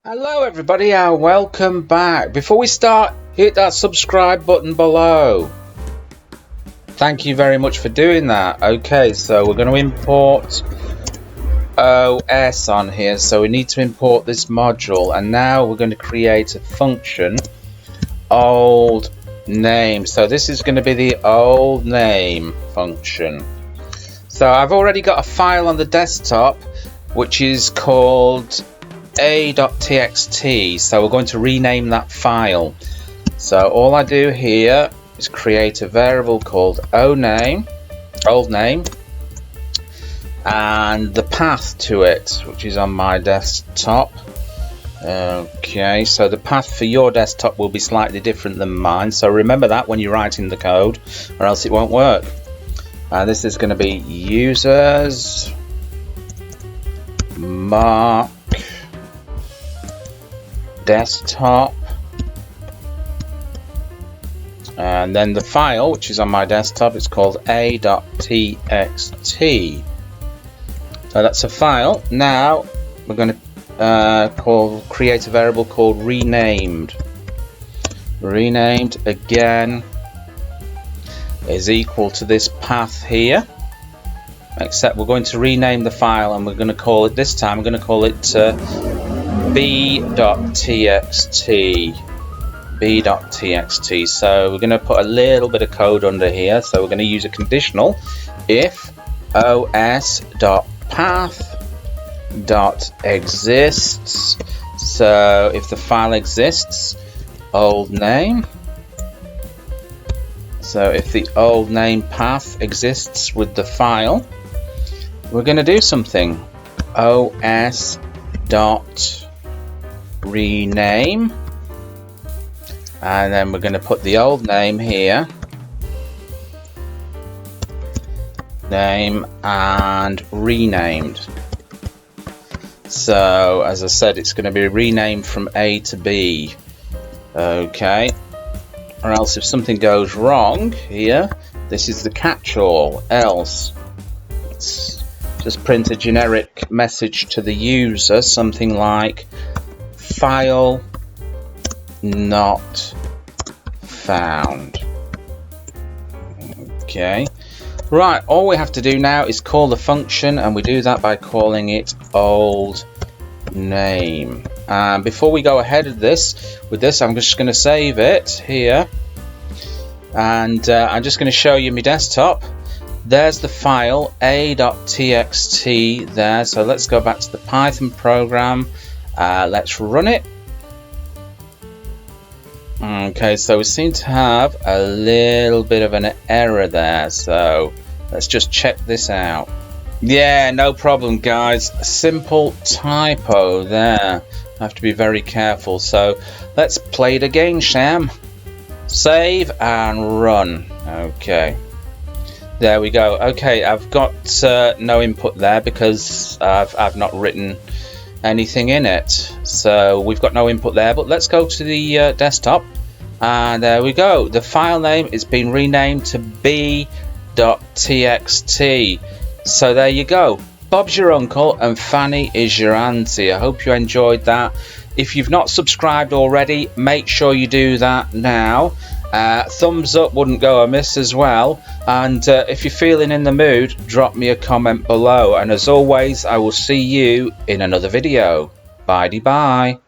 Hello everybody and welcome back. Before we start, hit that subscribe button below. Thank you very much for doing that. Okay, so we're going to import OS on here. So we need to import this module, and now we're going to create a function old name. So this is going to be the old name function. So I've already got a file on the desktop which is called a.txt, so we're going to rename that file. So all I do here is create a variable called old name, and the path to it, which is on my desktop. Okay, so the path for your desktop will be slightly different than mine, so remember that when you're writing the code, or else it won't work. This is going to be users mark desktop, and then the file which is on my desktop is called a.txt. So that's a file. Now we're going to create a variable called renamed. Renamed again is equal to this path here, except we're going to rename the file, and we're going to call it, this time we're going to call it b.txt. So we're going to put a little bit of code under here. So we're going to use a conditional if os.path.exists. So if the file exists, old name. So if the old name path exists with the file, we're going to do something. os.rename, and then we're going to put the old name here, name and renamed. So as I said, it's going to be renamed from A to B. Okay, or else if something goes wrong here, this is the catch-all. Else let's just print a generic message to the user, something like file not found. Okay, right, all we have to do now is call the function, and we do that by calling it old name. Before we go ahead with this, I'm just going to save it here, and I'm just going to show you my desktop. There's the file a.txt there. So let's go back to the Python program. Let's run it. Okay, so we seem to have a little bit of an error there, so let's just check this out. Yeah, no problem guys, a simple typo there. I have to be very careful. So let's play it again, Sham. Save and run. Okay, there we go. Okay, I've got no input there because I've not written anything in it, so we've got no input there. But let's go to the desktop, and there we go. The file name is being renamed to b.txt. So there you go. Bob's your uncle and Fanny is your auntie. I hope you enjoyed that. If you've not subscribed already, make sure you do that now. Thumbs up wouldn't go amiss as well, and if you're feeling in the mood, drop me a comment below, and as always, I will see you in another video. Bye-bye.